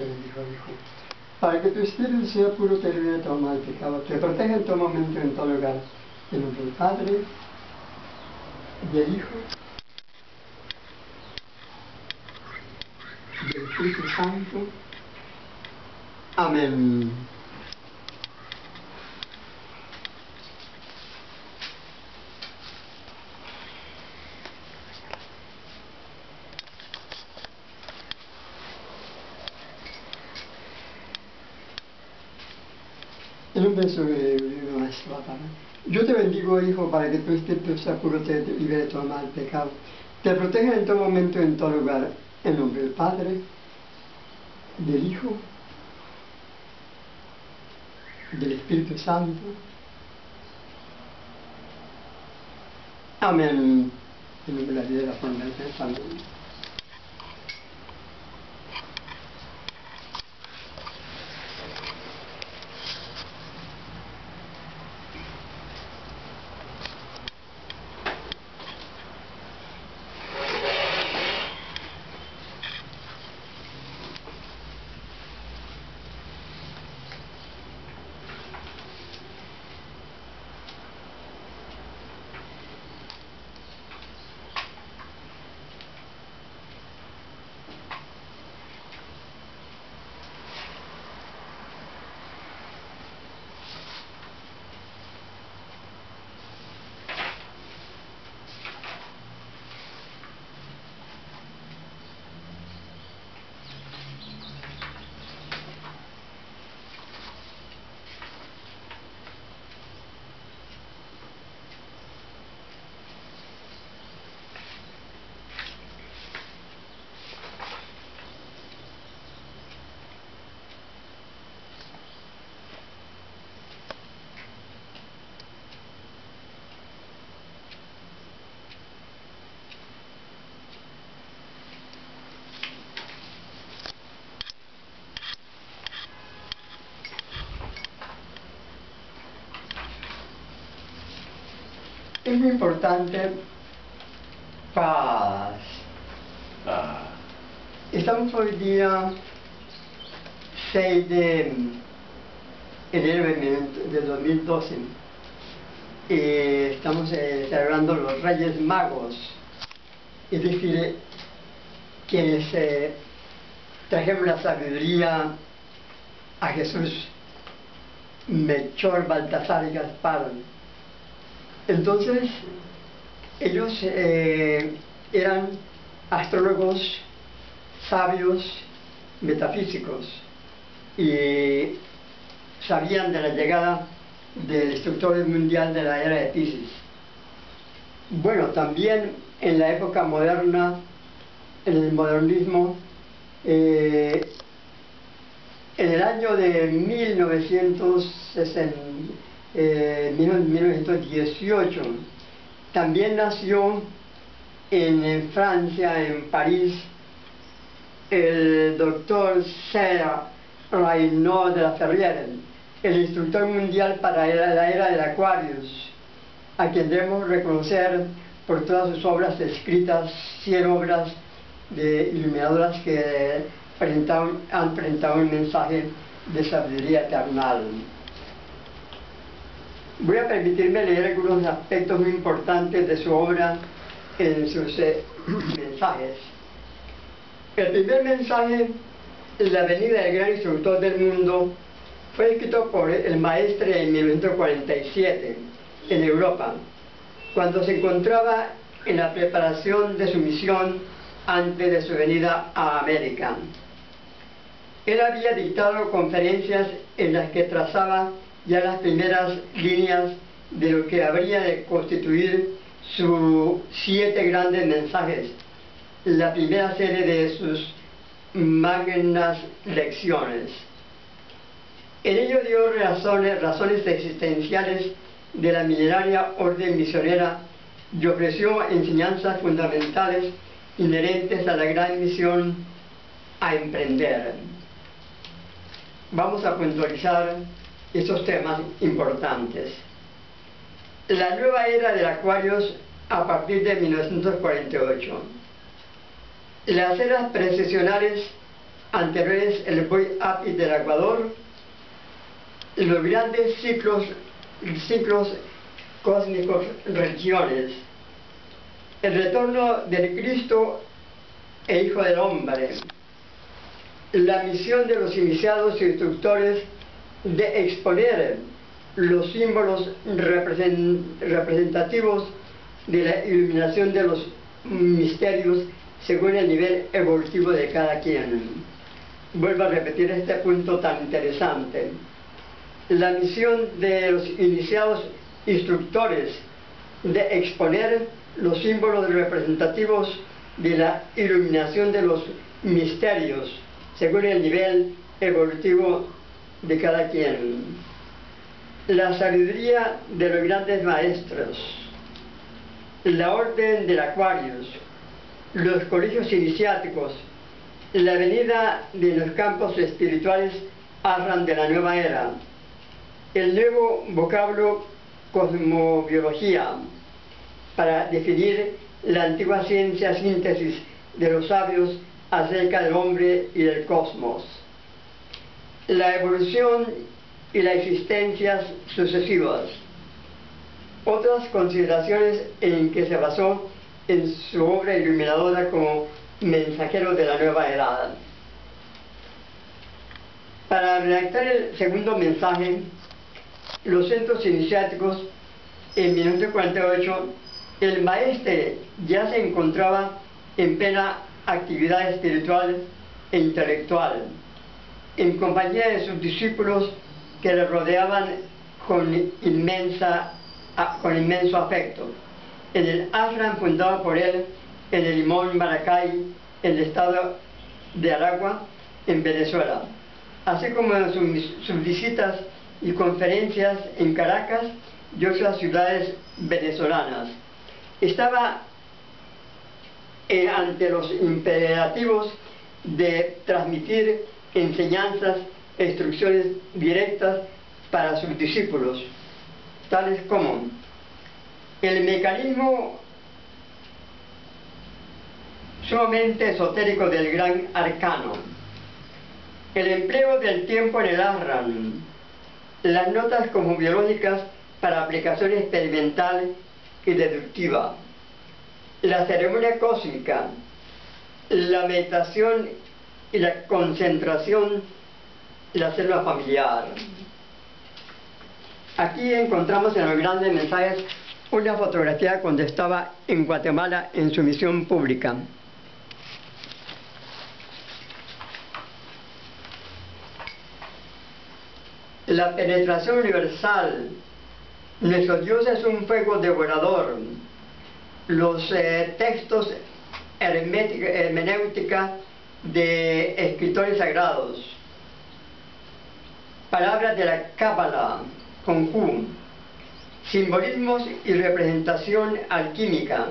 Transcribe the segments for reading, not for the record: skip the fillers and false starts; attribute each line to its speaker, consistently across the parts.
Speaker 1: te bendigo, hijo. Para que tu espíritu sea puro, te libre de todo mal pecado, te proteja en todo momento, en todo lugar. En nombre del Padre, del Hijo, del Espíritu Santo. Amén. En un beso nuestro, Padre. Yo te bendigo, hijo, para que tu espíritu sea puro, te libre de todo mal pecado, te proteja en todo momento, en todo lugar. En nombre del Padre, del Hijo, del Espíritu Santo. Amén. En nombre de la vida y la fortaleza del Santo. Es muy importante paz. Estamos hoy día 6 de enero de 2012 y estamos celebrando los Reyes Magos, es decir, quienes trajeron la sabiduría a Jesús, Melchor, Baltasar y Gaspar. Entonces, ellos eran astrólogos, sabios, metafísicos, y sabían de la llegada del destructor mundial de la era de Piscis. Bueno, también en la época moderna, en el modernismo, en el año de 1918, también nació en Francia, en París, el doctor Sir Raynaud de la Ferrière, el instructor mundial para la era del Aquarius, a quien debemos reconocer por todas sus obras escritas, 100 obras de iluminadoras que han presentado un mensaje de sabiduría eternal. Voy a permitirme leer algunos aspectos muy importantes de su obra en sus mensajes. El primer mensaje, la venida del gran instructor del mundo, fue escrito por el maestre en 1947 en Europa, cuando se encontraba en la preparación de su misión antes de su venida a América. Él había dictado conferencias en las que trazaba ya las primeras líneas de lo que habría de constituir sus 7 grandes mensajes, la primera serie de sus magnas lecciones. En ello dio razones existenciales de la milenaria orden misionera y ofreció enseñanzas fundamentales inherentes a la gran misión a emprender. Vamos a puntualizar estos temas importantes. La nueva era del Aquarius a partir de 1948. Las eras precesionales anteriores el Boy Apis del Ecuador, los grandes ciclos cósmicos regiones, el retorno del Cristo e Hijo del Hombre, la misión de los iniciados y instructores de exponer los símbolos representativos de la iluminación de los misterios según el nivel evolutivo de cada quien. Vuelvo a repetir este punto tan interesante. La misión de los iniciados instructores de exponer los símbolos representativos de la iluminación de los misterios según el nivel evolutivo de cada quien. La sabiduría de los grandes maestros, la orden del Aquarius, los colegios iniciáticos, la venida de los campos espirituales hablan de la nueva era, el nuevo vocablo cosmobiología para definir la antigua ciencia síntesis de los sabios acerca del hombre y del cosmos, la evolución y las existencias sucesivas. Otras consideraciones en que se basó en su obra iluminadora como mensajero de la nueva edad. Para redactar el segundo mensaje, los centros iniciáticos, en 1948, el maestre ya se encontraba en plena actividad espiritual e intelectual, en compañía de sus discípulos que le rodeaban con inmenso afecto, en el ashram fundado por él en el Limón, Maracay, en el estado de Aragua, en Venezuela, así como en sus visitas y conferencias en Caracas y otras ciudades venezolanas. Estaba ante los imperativos de transmitir enseñanzas e instrucciones directas para sus discípulos, tales como el mecanismo sumamente esotérico del gran arcano, el empleo del tiempo en el ashram, las notas cosmobiológicas para aplicación experimental y deductiva, la ceremonia cósmica, la meditación y la concentración, la célula familiar. Aquí encontramos en los grandes mensajes una fotografía cuando estaba en Guatemala en su misión pública. La penetración universal. Nuestro Dios es un fuego devorador. Los textos hermenéutica de escritores sagrados. Palabras de la Cábala con Q. Simbolismos y representación alquímica.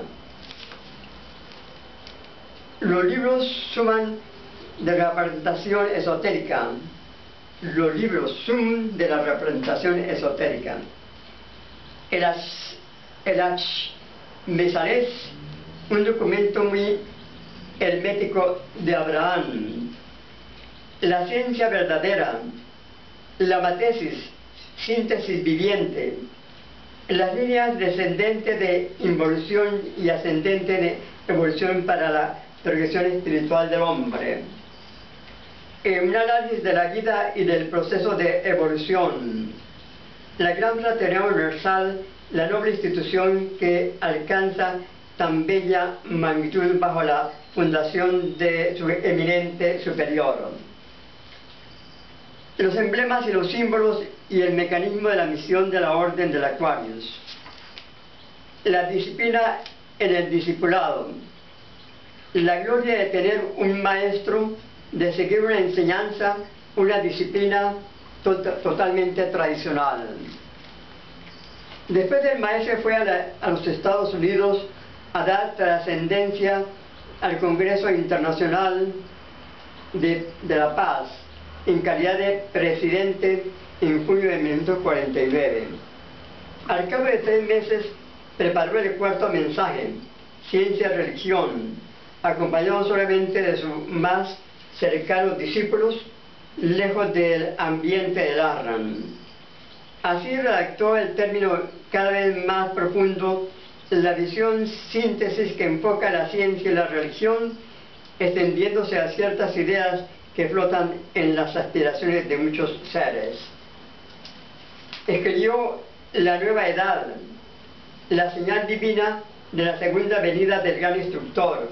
Speaker 1: Los libros suman de la representación esotérica. Los libros suman de la representación esotérica. El Mesares, un documento muy hermético de Abraham. La ciencia verdadera. La matesis, síntesis viviente. Las líneas descendentes de involución y ascendente de evolución para la progresión espiritual del hombre. Un análisis de la vida y del proceso de evolución. La gran fraternidad universal, la noble institución que alcanza tan bella magnitud bajo la fundación de su eminente superior. Los emblemas y los símbolos y el mecanismo de la misión de la orden del Aquarius. La disciplina en el discipulado. La gloria de tener un maestro, de seguir una enseñanza, una disciplina totalmente tradicional. Después del maestro fue a los Estados Unidos a dar trascendencia al Congreso Internacional de la Paz, en calidad de presidente en junio de 1949. Al cabo de 3 meses preparó el cuarto mensaje, Ciencia y Religión, acompañado solamente de su más cercanos discípulos, lejos del ambiente del ashram. Así redactó el término cada vez más profundo, la visión síntesis que enfoca la ciencia y la religión, extendiéndose a ciertas ideas que flotan en las aspiraciones de muchos seres. Escribió La Nueva Edad, la señal divina de la segunda venida del gran instructor,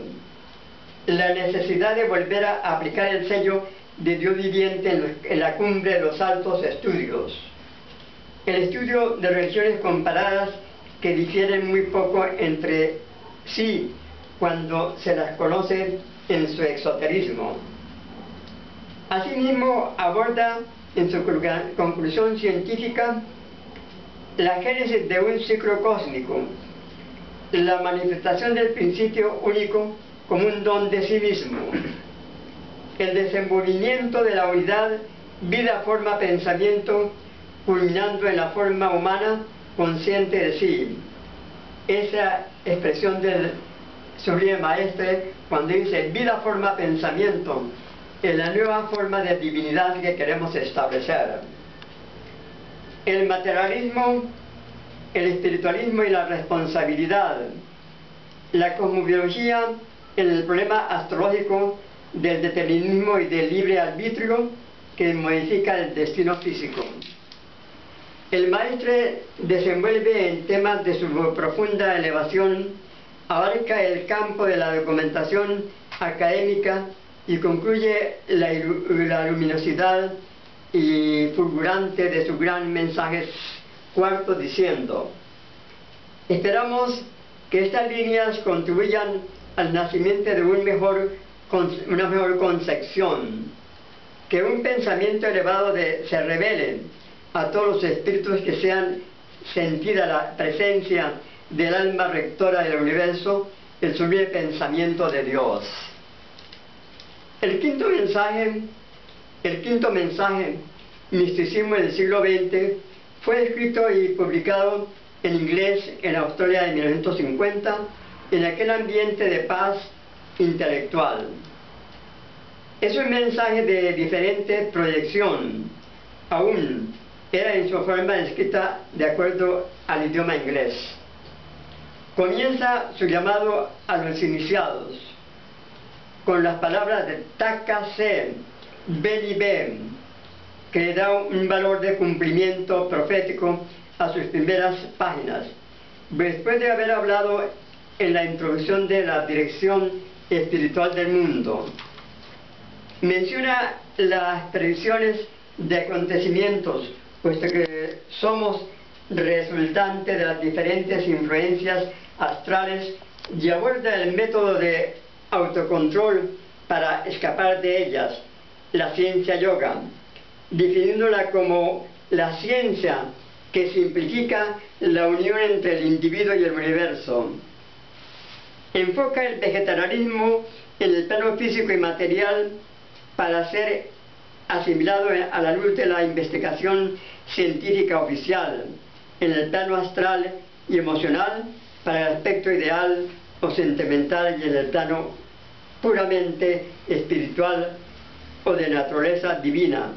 Speaker 1: la necesidad de volver a aplicar el sello de Dios viviente en la cumbre de los altos estudios, el estudio de religiones comparadas que difieren muy poco entre sí cuando se las conoce en su exoterismo. Asimismo, aborda en su conclusión científica la génesis de un ciclo cósmico, la manifestación del principio único como un don de sí mismo, el desenvolvimiento de la unidad vida, forma, pensamiento, culminando en la forma humana consciente de sí. Esa expresión del sublime maestre cuando dice vida, forma, pensamiento, es la nueva forma de divinidad que queremos establecer. El materialismo, el espiritualismo y la responsabilidad, la cosmobiología en el problema astrológico del determinismo y del libre arbitrio que modifica el destino físico. El maestre desenvuelve en temas de su profunda elevación, abarca el campo de la documentación académica y concluye la luminosidad y fulgurante de su gran mensaje cuarto diciendo: esperamos que estas líneas contribuyan al nacimiento de una mejor concepción, que un pensamiento elevado se revele a todos los espíritus que sean sentida la presencia del alma rectora del universo, el sublime pensamiento de Dios. El quinto mensaje, Misticismo del siglo XX, fue escrito y publicado en inglés en Australia de 1950, en aquel ambiente de paz intelectual. Es un mensaje de diferente proyección, aún era en su forma escrita de acuerdo al idioma inglés. Comienza su llamado a los iniciados con las palabras de Taka Se, Beni Ben, que le da un valor de cumplimiento profético a sus primeras páginas. Después de haber hablado en la introducción de la dirección espiritual del mundo, menciona las predicciones de acontecimientos, puesto que somos resultante de las diferentes influencias astrales, y aborda el método de autocontrol para escapar de ellas, la ciencia yoga, definiéndola como la ciencia que simplifica la unión entre el individuo y el universo. Enfoca el vegetarianismo en el plano físico y material para ser asimilado a la luz de la investigación científica oficial, en el plano astral y emocional para el aspecto ideal o sentimental, y en el plano puramente espiritual o de naturaleza divina,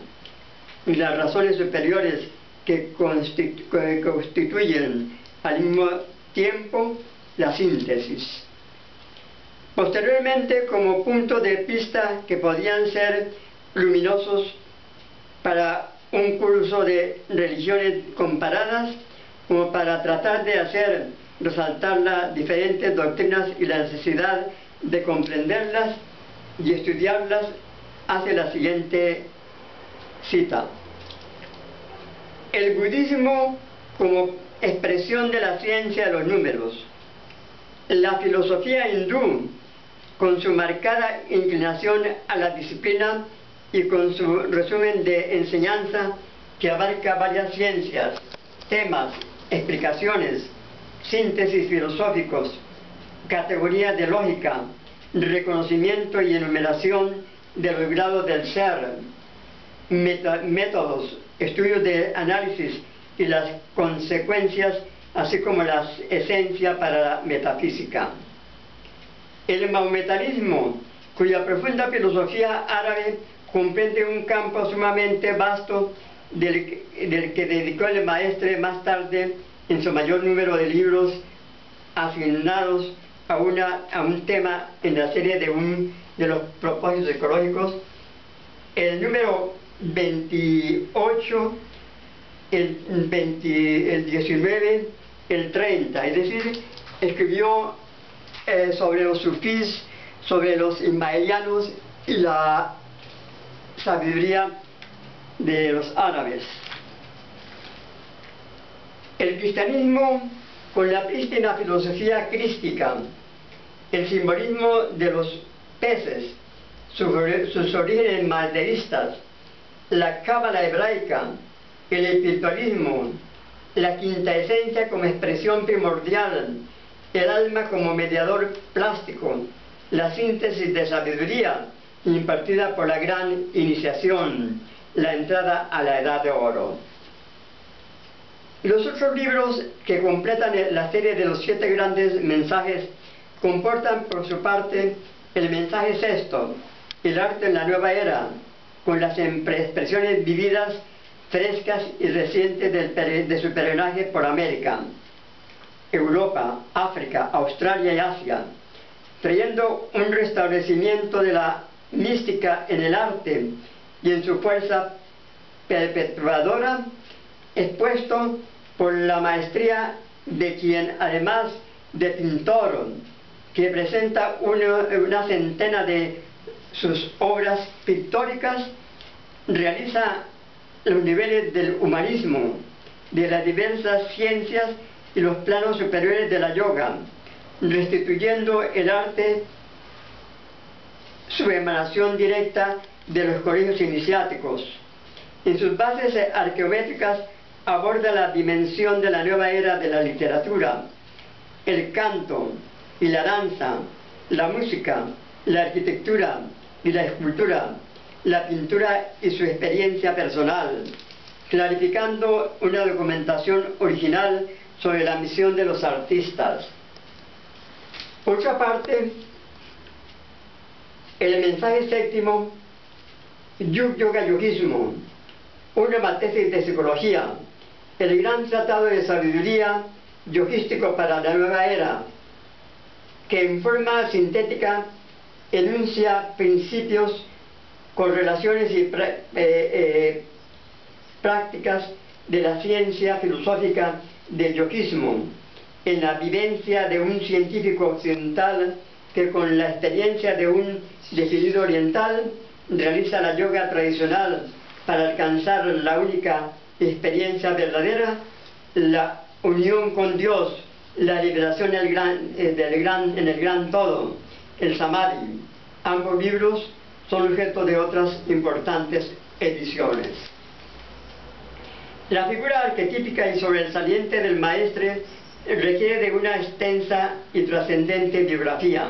Speaker 1: y las razones superiores que constituyen al mismo tiempo la síntesis. Posteriormente, como punto de vista que podían ser luminosos para un curso de religiones comparadas, como para tratar de hacer resaltar las diferentes doctrinas y la necesidad de comprenderlas y estudiarlas, hace la siguiente cita: el budismo como expresión de la ciencia de los números, la filosofía hindú con su marcada inclinación a la disciplina y con su resumen de enseñanza que abarca varias ciencias, temas, explicaciones, síntesis filosóficos, categorías de lógica, reconocimiento y enumeración de los grados del ser, métodos, estudios de análisis y las consecuencias, así como la esencia para la metafísica. El maometanismo cuya profunda filosofía árabe comprende un campo sumamente vasto del que dedicó el maestre más tarde en su mayor número de libros asignados a un tema en la serie de los propósitos ecológicos. El número 28, el 19, el 30, es decir, escribió sobre los sufís, sobre los ismaelianos y la sabiduría de los árabes. El cristianismo, con la prístina filosofía crística, el simbolismo de los peces, sus orígenes maderistas, la cábala hebraica, el espiritualismo, la quinta esencia como expresión primordial, el alma como mediador plástico, la síntesis de sabiduría impartida por la gran iniciación, la entrada a la edad de oro. Los otros libros que completan la serie de los 7 grandes mensajes comportan por su parte el mensaje sexto, el arte en la nueva era, con las expresiones vividas, frescas y recientes de su peregrinaje por América, Europa, África, Australia y Asia, trayendo un restablecimiento de la mística en el arte y en su fuerza perpetuadora, expuesto por la maestría de quien, además de pintor, que presenta una centena de sus obras pictóricas, realiza los niveles del humanismo, de las diversas ciencias y los planos superiores de la yoga, restituyendo el arte su emanación directa de los colegios iniciáticos. En sus bases arqueométricas aborda la dimensión de la nueva era de la literatura, el canto y la danza, la música, la arquitectura y la escultura, la pintura y su experiencia personal, clarificando una documentación original sobre la misión de los artistas. Por otra parte, el mensaje séptimo, Yug Yoga Yogismo, una matesis de psicología, el gran tratado de sabiduría yogístico para la nueva era, que en forma sintética enuncia principios, correlaciones y prácticas de la ciencia filosófica del yogismo, en la vivencia de un científico occidental que con la experiencia de un decidido oriental realiza la yoga tradicional para alcanzar la única experiencia verdadera, la unión con Dios, la liberación en el gran todo, el samadhi. Ambos libros son objeto de otras importantes ediciones. La figura arquetípica y sobresaliente del maestre requiere de una extensa y trascendente biografía.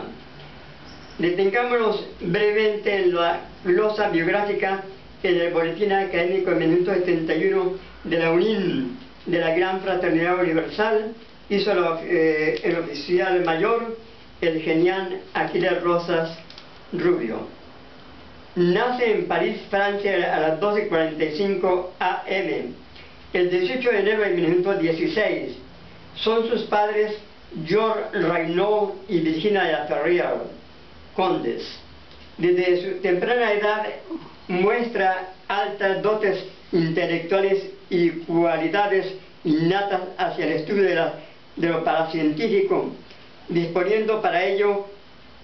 Speaker 1: Detengámonos brevemente en la glosa biográfica en el Boletín Académico en minuto 71 de la UNIN, de la Gran Fraternidad Universal, hizo el oficial mayor, el genial Aquiles Rosas Rubio. Nace en París, Francia, a las 12:45 am, el 18 de enero de 1916. Son sus padres Georges Raynaud y Virginia de la Ferrière, condes. Desde su temprana edad muestra altas dotes intelectuales y cualidades innatas hacia el estudio de lo paracientífico, disponiendo para ello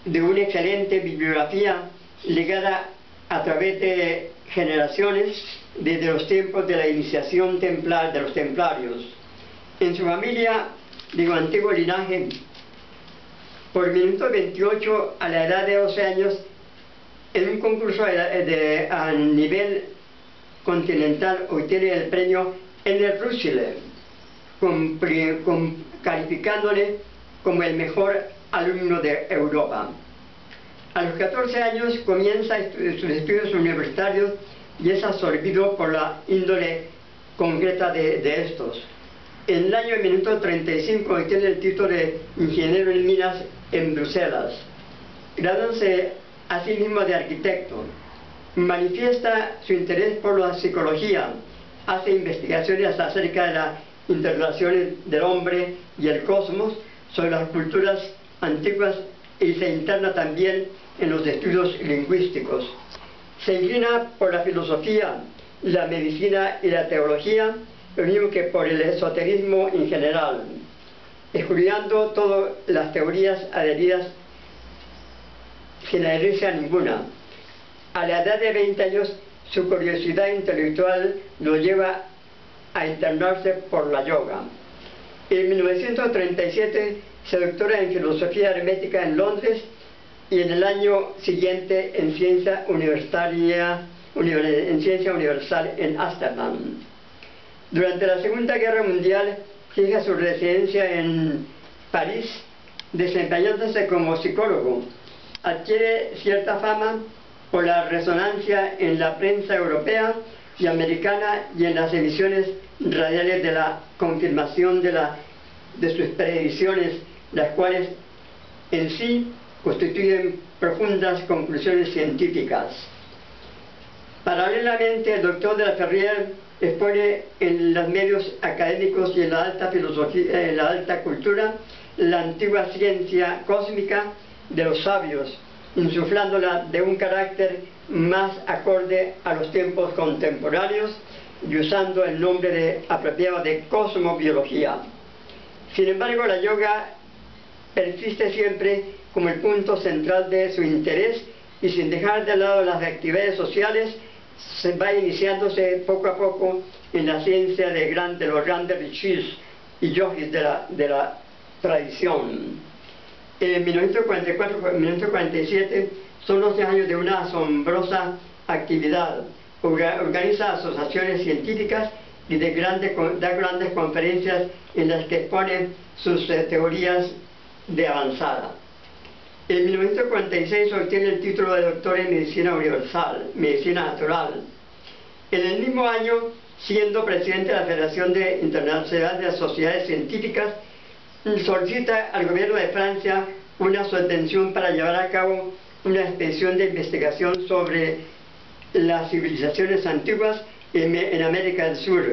Speaker 1: de una excelente bibliografía legada a través de generaciones desde los tiempos de la iniciación de los templarios. En su familia, de antiguo linaje, por 1928, a la edad de 12 años, en un concurso a nivel continental, obtiene el premio Enner Russeler, calificándole como el mejor alumno de Europa. A los 14 años comienza sus estudios universitarios y es absorbido por la índole concreta de estos. En el año 1935 obtiene el título de ingeniero en minas en Bruselas. Graduándose asimismo de arquitecto. Manifiesta su interés por la psicología, hace investigaciones acerca de las interrelaciones del hombre y el cosmos, sobre las culturas antiguas, y se interna también en los estudios lingüísticos. Se inclina por la filosofía, la medicina y la teología, lo mismo que por el esoterismo en general, estudiando todas las teorías adheridas sin adherirse a ninguna. A la edad de 20 años, su curiosidad intelectual lo lleva a internarse por la yoga. En 1937 se doctora en filosofía hermética en Londres y en el año siguiente en ciencia universal en Ámsterdam. Durante la Segunda Guerra Mundial fija su residencia en París, desempeñándose como psicólogo. Adquiere cierta fama por la resonancia en la prensa europea y americana y en las emisiones radiales de la confirmación de sus predicciones, las cuales en sí constituyen profundas conclusiones científicas. Paralelamente, el doctor de la Ferrier expone en los medios académicos y en la alta filosofía, en la alta cultura, la antigua ciencia cósmica de los sabios, insuflándola de un carácter más acorde a los tiempos contemporáneos y usando el nombre apropiado de cosmobiología. Sin embargo, la yoga persiste siempre como el punto central de su interés, y sin dejar de lado las actividades sociales, se va iniciándose poco a poco en la ciencia de los grandes rishis y yogis de la tradición. En 1944-1947 son 12 años de una asombrosa actividad. Organiza asociaciones científicas y da grandes conferencias en las que expone sus teorías de avanzada. En 1946 obtiene el título de doctor en medicina universal, medicina natural. En el mismo año, siendo presidente de la Federación Internacional de las Sociedades Científicas, solicita al gobierno de Francia una subvención para llevar a cabo una expedición de investigación sobre las civilizaciones antiguas en América del Sur.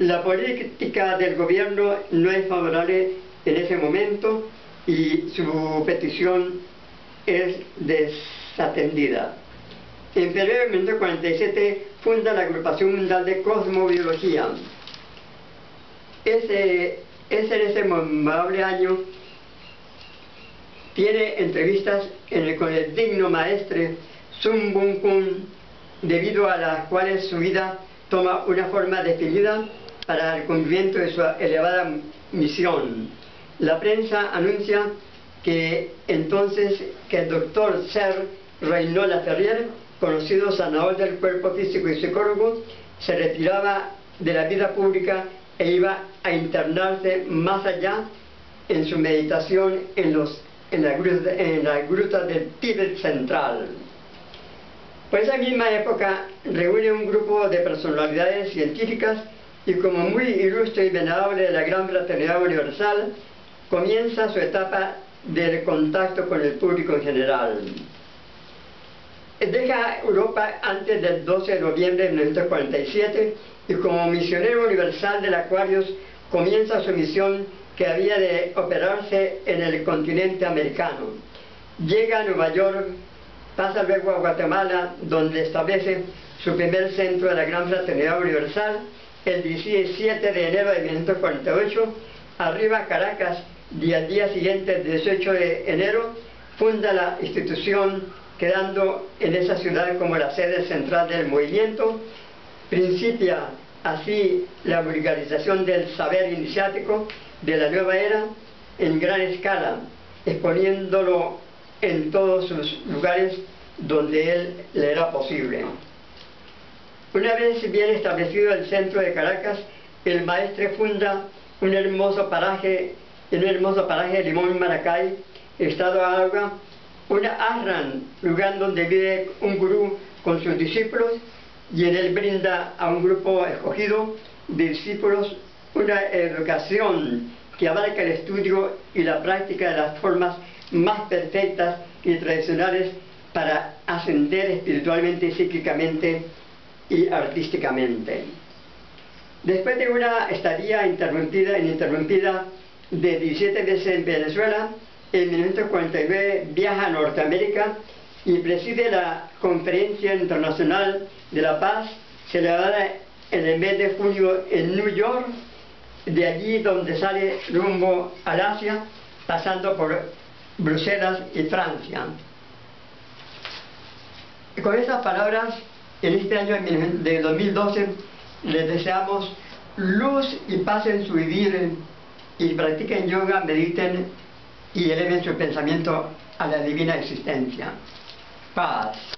Speaker 1: La política del gobierno no es favorable en ese momento y su petición es desatendida. En febrero de 1947 funda la Agrupación Mundial de Cosmobiología. En ese memorable año tiene entrevistas con el digno maestre Sun Bun Kun, debido a las cuales su vida toma una forma definida para el cumplimiento de su elevada misión. La prensa anuncia que entonces el doctor Sir Reinhold Laferrier, conocido sanador del cuerpo físico y psicólogo, se retiraba de la vida pública e iba a internarse más allá en su meditación en la gruta del Tíbet central. Por esa misma época reúne un grupo de personalidades científicas y, como muy ilustre y venerable de la Gran Fraternidad Universal, comienza su etapa del contacto con el público en general. Deja Europa antes del 12 de noviembre de 1947 y, como misionero universal del Aquarius, comienza su misión que había de operarse en el continente americano. Llega a Nueva York, pasa luego a Guatemala, donde establece su primer centro de la Gran Fraternidad Universal. El 17 de enero de 1948, arriba a Caracas, y al día siguiente, el 18 de enero, funda la institución, quedando en esa ciudad como la sede central del movimiento. Principia así la vulgarización del saber iniciático de la nueva era en gran escala, exponiéndolo en todos sus lugares donde él le era posible. Una vez bien establecido el centro de Caracas, el maestre funda un hermoso paraje de Limón Maracay, estado Aragua, una ashram, lugar donde vive un gurú con sus discípulos, y en él brinda a un grupo escogido de discípulos una educación que abarca el estudio y la práctica de las formas más perfectas y tradicionales para ascender espiritualmente, psíquicamente y artísticamente. Después de una estadía ininterrumpida de 17 meses en Venezuela, en 1949 viaja a Norteamérica y preside la Conferencia Internacional de la Paz, celebrada en el mes de junio en New York, de allí donde sale rumbo al Asia, pasando por Bruselas y Francia. Y con estas palabras, en este año de 2012, les deseamos luz y paz en su vivir, y practiquen yoga, mediten y eleven su pensamiento a la divina existencia. Paz.